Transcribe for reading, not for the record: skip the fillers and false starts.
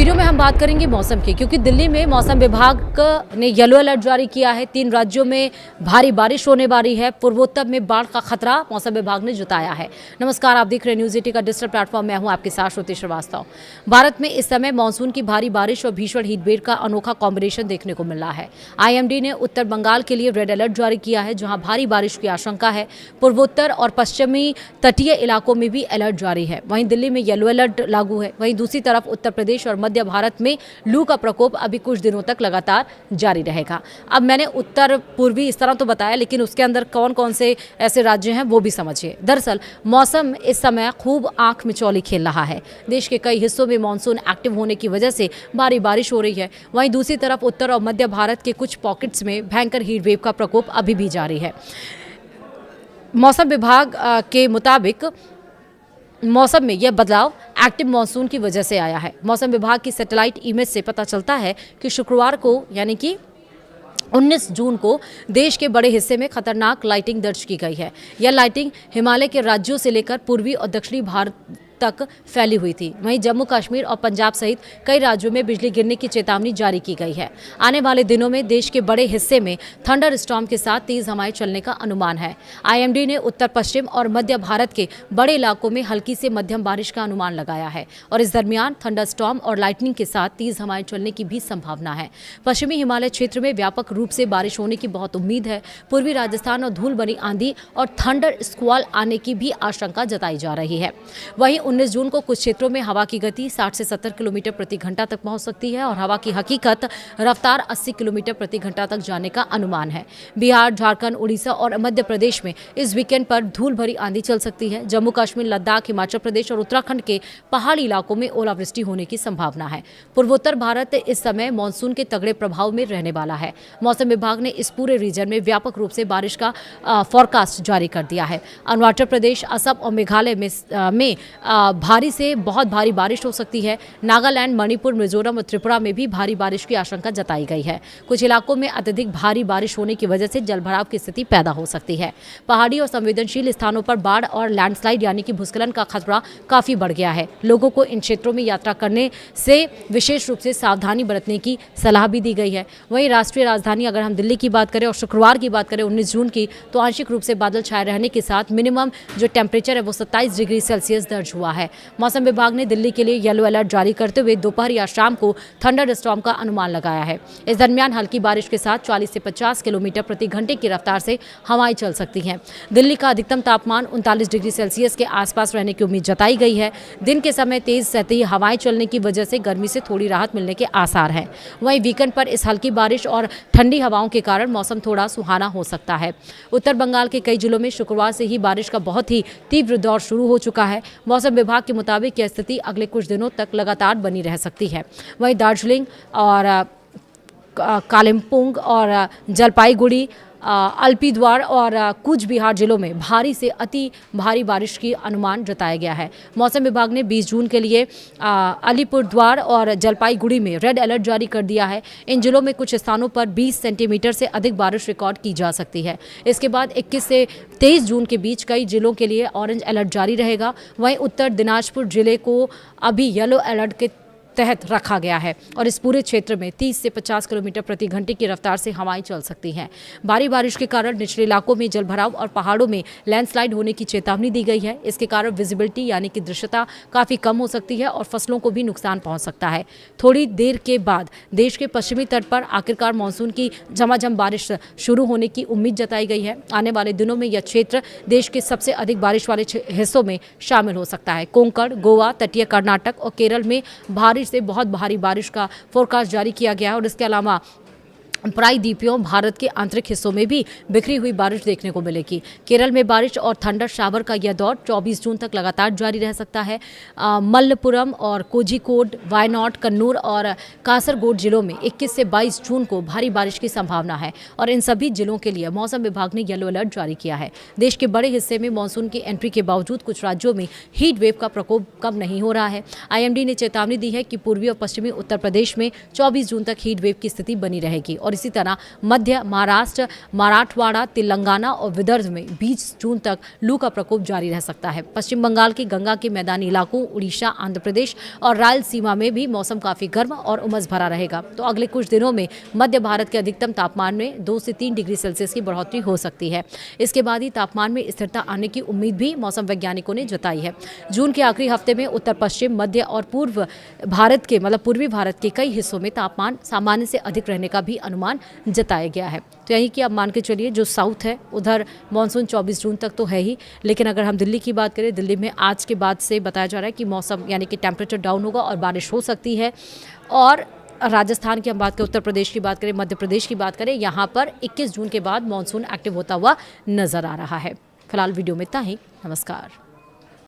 Video में हम बात करेंगे मौसम की, क्योंकि दिल्ली में मौसम विभाग ने येलो अलर्ट जारी किया है। 3 राज्यों में भारी बारिश होने वाली है। पूर्वोत्तर में बाढ़ का खतरा मौसम विभाग ने जताया है। नमस्कार, आप देख रहे हैं न्यूज 18 का डिजिटल प्लेटफॉर्म। मैं हूं आपके साथ श्रुति श्रीवास्तव। भारत में इस समय मानसून की भारी बारिश और भीषण हीटवेव का अनोखा कॉम्बिनेशन देखने को मिल रहा है। आईएमडी ने उत्तर बंगाल के लिए रेड अलर्ट जारी किया है, जहां भारी बारिश की आशंका है। पूर्वोत्तर और पश्चिमी तटीय इलाकों में भी अलर्ट जारी है। वहीं दिल्ली में येलो अलर्ट लागू है। वहीं दूसरी तरफ उत्तर प्रदेश और मध्य भारत में लू का प्रकोप अभी कुछ दिनों तक लगातार जारी रहेगा। अब मैंने उत्तर पूर्वी इस तरह तो बताया, लेकिन उसके अंदर कौन कौन से ऐसे राज्य हैं वो भी समझिए। दरअसल मौसम इस समय खूब आंख मिचौली खेल रहा है। देश के कई हिस्सों में मानसून एक्टिव होने की वजह से भारी बारिश हो रही है। वहीं दूसरी तरफ उत्तर और मध्य भारत के कुछ पॉकेट्स में भयंकर हीट वेव का प्रकोप अभी भी जारी है। मौसम विभाग के मुताबिक मौसम में यह बदलाव एक्टिव मानसून की वजह से आया है। मौसम विभाग की सैटेलाइट इमेज से पता चलता है कि शुक्रवार को यानी कि 19 जून को देश के बड़े हिस्से में खतरनाक लाइटिंग दर्ज की गई है। यह लाइटिंग हिमालय के राज्यों से लेकर पूर्वी और दक्षिणी भारत तक फैली हुई थी। वहीं जम्मू कश्मीर और पंजाब सहित कई राज्यों में बिजली गिरने की चेतावनी जारी की गई है। आने वाले दिनों में देश के बड़े हिस्से में थंडर स्टॉर्म के साथ तेज हवाएं चलने का अनुमान है। आईएमडी ने उत्तर पश्चिम और मध्य भारत के बड़े इलाकों में हल्की से मध्यम बारिश का अनुमान लगाया है और इस दरमियान थंडर स्टॉर्म और लाइटनिंग के साथ तेज हवाएं चलने की भी संभावना है। पश्चिमी हिमालय क्षेत्र में व्यापक रूप से बारिश होने की बहुत उम्मीद है। पूर्वी राजस्थान और धूल भरी आंधी और थंडर स्क्वाल आने की भी आशंका जताई जा रही है। वहीं 19 जून को कुछ क्षेत्रों में हवा की गति 60 से 70 किलोमीटर प्रति घंटा तक पहुंच सकती है और हवा की हकीकत रफ्तार 80 किलोमीटर प्रति घंटा तक जाने का अनुमान है। बिहार, झारखंड, उड़ीसा और मध्य प्रदेश में इस वीकेंड पर धूल भरी आंधी चल सकती है। जम्मू कश्मीर, लद्दाख, हिमाचल प्रदेश और उत्तराखंड के पहाड़ी इलाकों में ओलावृष्टि होने की संभावना है। पूर्वोत्तर भारत इस समय मानसून के तगड़े प्रभाव में रहने वाला है। मौसम विभाग ने इस पूरे रीजन में व्यापक रूप से बारिश का फोरकास्ट जारी कर दिया है। अरुणाचल प्रदेश, असम और मेघालय में भारी से बहुत भारी बारिश हो सकती है। नागालैंड, मणिपुर, मिजोरम और त्रिपुरा में भी भारी बारिश की आशंका जताई गई है। कुछ इलाकों में अत्यधिक भारी बारिश होने की वजह से जलभराव की स्थिति पैदा हो सकती है। पहाड़ी और संवेदनशील स्थानों पर बाढ़ और लैंडस्लाइड यानी कि भूस्खलन का खतरा काफी बढ़ गया है। लोगों को इन क्षेत्रों में यात्रा करने से विशेष रूप से सावधानी बरतने की सलाह भी दी गई है। वहीं राष्ट्रीय राजधानी अगर हम दिल्ली की बात करें और शुक्रवार की बात करें 19 जून की, तो आंशिक रूप से बादल छाए रहने के साथ मिनिमम जो टेम्परेचर है वो 27 डिग्री सेल्सियस दर्ज हुआ है। मौसम विभाग ने दिल्ली के लिए येलो अलर्ट जारी करते हुए दोपहर या शाम को थंडर स्टॉर्म का अनुमान लगाया है। इस दरमियान हल्की बारिश के साथ 40 से 50 किलोमीटर प्रति घंटे की रफ्तार से हवाएं चल सकती हैं। दिल्ली का अधिकतम तापमान 39 डिग्री सेल्सियस के आसपास रहने की उम्मीद जताई गई है। दिन के समय तेज सतही हवाएं चलने की वजह से गर्मी से थोड़ी राहत मिलने के आसार हैं। वहीं वीकेंड पर इस हल्की बारिश और ठंडी हवाओं के कारण मौसम थोड़ा सुहाना हो सकता है। उत्तर बंगाल के कई जिलों में शुक्रवार से ही बारिश का बहुत ही तीव्र दौर शुरू हो चुका है। मौसम विभाग के मुताबिक यह स्थिति अगले कुछ दिनों तक लगातार बनी रह सकती है। वहीं दार्जिलिंग और कालिम्पोंग और जलपाईगुड़ी, अलीपुरद्वार और कूच बिहार जिलों में भारी से अति भारी बारिश की अनुमान जताया गया है। मौसम विभाग ने 20 जून के लिए अलीपुरद्वार और जलपाईगुड़ी में रेड अलर्ट जारी कर दिया है। इन जिलों में कुछ स्थानों पर 20 सेंटीमीटर से अधिक बारिश रिकॉर्ड की जा सकती है। इसके बाद 21 से 23 जून के बीच कई जिलों के लिए ऑरेंज अलर्ट जारी रहेगा। वहीं उत्तर दिनाजपुर जिले को अभी येलो अलर्ट के तहत रखा गया है और इस पूरे क्षेत्र में 30 से 50 किलोमीटर प्रति घंटे की रफ्तार से हवाएं चल सकती हैं। भारी बारिश के कारण निचले इलाकों में जलभराव और पहाड़ों में लैंडस्लाइड होने की चेतावनी दी गई है। इसके कारण विजिबिलिटी यानी कि दृश्यता काफ़ी कम हो सकती है और फसलों को भी नुकसान पहुंच सकता है। थोड़ी देर के बाद देश के पश्चिमी तट पर आखिरकार मानसून की झमाझम बारिश शुरू होने की उम्मीद जताई गई है। आने वाले दिनों में यह क्षेत्र देश के सबसे अधिक बारिश वाले हिस्सों में शामिल हो सकता है। कोंकण, गोवा, तटीय कर्नाटक और केरल में भारी से बहुत भारी बारिश का फोरकास्ट जारी किया गया है और इसके अलावा प्रायद्वीपीय भारत के आंतरिक हिस्सों में भी बिखरी हुई बारिश देखने को मिलेगी। केरल में बारिश और थंडर शावर का यह दौर 24 जून तक लगातार जारी रह सकता है। मल्लपुरम और कोझिकोड, वायनाड, कन्नूर और कासरगोड जिलों में 21 से 22 जून को भारी बारिश की संभावना है और इन सभी जिलों के लिए मौसम विभाग ने येलो अलर्ट जारी किया है। देश के बड़े हिस्से में मानसून की एंट्री के बावजूद कुछ राज्यों में हीट वेव का प्रकोप कम नहीं हो रहा है। आईएमडी ने चेतावनी दी है कि पूर्वी और पश्चिमी उत्तर प्रदेश में 24 जून तक हीट वेव की स्थिति बनी रहेगी और और इसी तरह मध्य महाराष्ट्र, मराठवाड़ा, तेलंगाना और विदर्भ में 20 जून तक लू का प्रकोप जारी रह सकता है। पश्चिम बंगाल की गंगा के मैदानी इलाकों, उड़ीसा, आंध्र प्रदेश और रायलसीमा में भी मौसम काफी गर्म और उमस भरा रहेगा। तो अगले कुछ दिनों में मध्य भारत के अधिकतम तापमान में 2 से 3 डिग्री सेल्सियस की बढ़ोतरी हो सकती है। इसके बाद ही तापमान में स्थिरता आने की उम्मीद भी मौसम वैज्ञानिकों ने जताई है। जून के आखिरी हफ्ते में उत्तर पश्चिम, मध्य और पूर्वी भारत के कई हिस्सों में तापमान सामान्य से अधिक रहने का भी अनुमान जताया गया है। तो यही कि आप मान के चलिए जो साउथ है उधर मानसून 24 जून तक तो है ही, लेकिन अगर हम दिल्ली की बात करें, दिल्ली में आज के बाद से बताया जा रहा है कि मौसम यानी कि टेम्परेचर डाउन होगा और बारिश हो सकती है। और राजस्थान की हम बात करें, उत्तर प्रदेश की बात करें, मध्य प्रदेश की बात करें, यहाँ पर 21 जून के बाद मानसून एक्टिव होता हुआ नजर आ रहा है। फिलहाल वीडियो में इतना ही। नमस्कार।